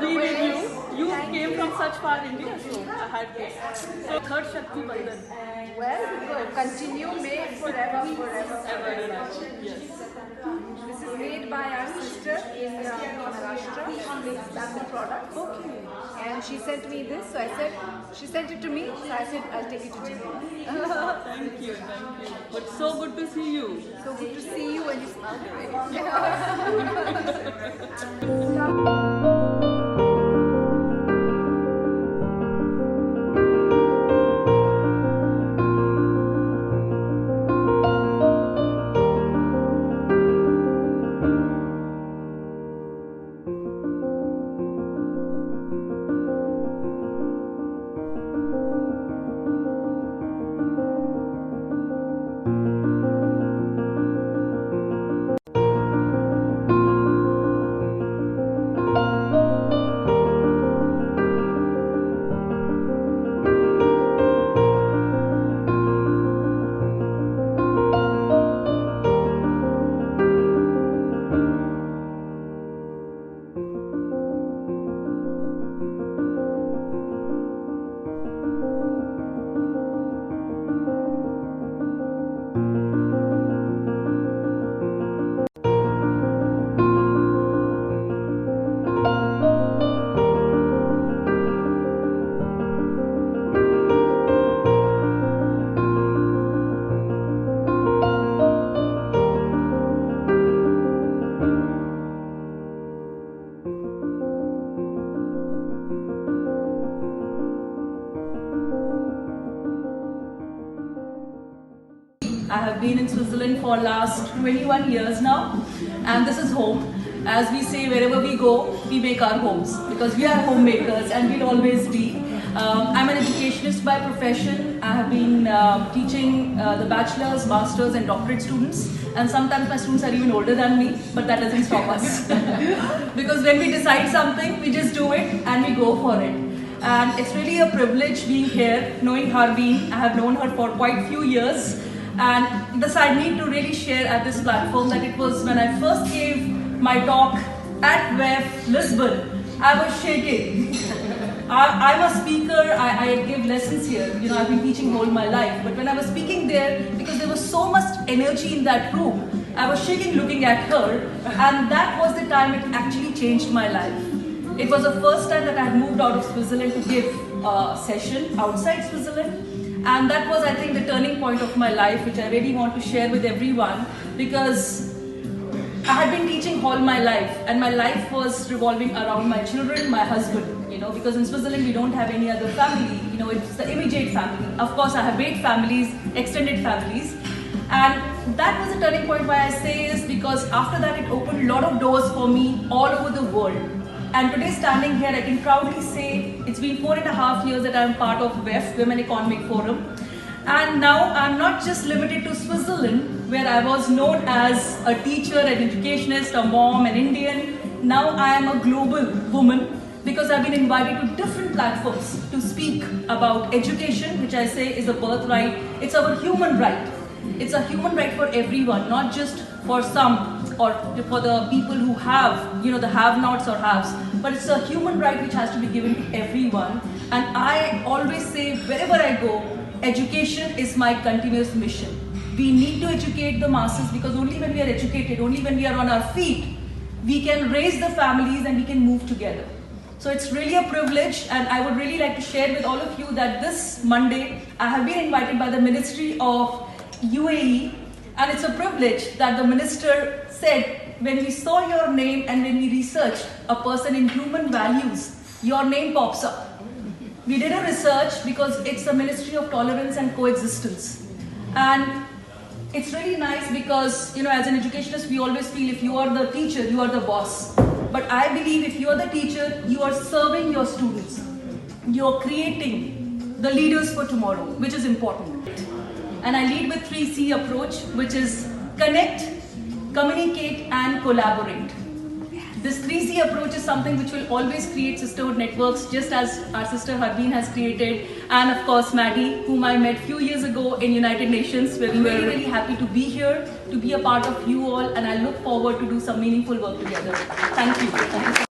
be with you. You came from such far India, so I had this. So third Shakti Bandhan. Well, good. Continue, made forever, forever, forever. Yes. This is made by our sister in Maharashtra. She makes bamboo products. Okay. And she sent me this, so I said, she sent it to me, so I said, I'll take it to Jimmy. Thank you, thank you. But so good to see you. So good to see you and you smell great. I have been in Switzerland for last 21 years now, and this is home. As we say, wherever we go, we make our homes because we are homemakers and we'll always be. I'm an educationist by profession. I have been teaching the bachelor's, master's and doctorate students, and sometimes my students are even older than me, but that doesn't stop us. Because when we decide something, we just do it and we go for it. And it's really a privilege being here, knowing Harbeen. I have known her for quite a few years. And this I need to really share at this platform that it was when I first gave my talk at WEF Lisbon, I was shaking. I'm a speaker, I give lessons here, you know, I've been teaching all my life, but when I was speaking there, because there was so much energy in that room, I was shaking looking at her, and that was the time it actually changed my life. It was the first time that I had moved out of Switzerland to give a session outside Switzerland. And that was, I think, the turning point of my life, which I really want to share with everyone, because I had been teaching all my life, and my life was revolving around my children, my husband, you know, because in Switzerland we don't have any other family, you know, it's the immediate family. Of course, I have great families, extended families, and that was the turning point why I say is because after that it opened a lot of doors for me all over the world. And today standing here, I can proudly say it's been 4.5 years that I am part of WEF, Women Economic Forum. And now I'm not just limited to Switzerland, where I was known as a teacher, an educationist, a mom, an Indian. Now I am a global woman because I've been invited to different platforms to speak about education, which I say is a birthright. It's our human right. It's a human right for everyone, not just for some or for the people who have, you know, the have-nots or haves, but it's a human right which has to be given to everyone. And I always say, wherever I go, education is my continuous mission. We need to educate the masses because only when we are educated, only when we are on our feet, we can raise the families and we can move together. So it's really a privilege, and I would really like to share with all of you that this Monday, I have been invited by the Ministry of UAE, and it's a privilege that the minister said, when we saw your name and when we researched a person in human values, your name pops up. We did a research because it's a Ministry of Tolerance and Coexistence. And it's really nice because, you know, as an educationist, we always feel if you are the teacher, you are the boss. But I believe if you are the teacher, you are serving your students. You are creating the leaders for tomorrow, which is important. And I lead with 3C approach, which is connect, communicate and collaborate. This 3C approach is something which will always create sisterhood networks, just as our sister Harbeen has created, and of course Maddie, whom I met a few years ago in United Nations, where we were really happy to be here, to be a part of you all, and I look forward to do some meaningful work together. Thank you. Thank you.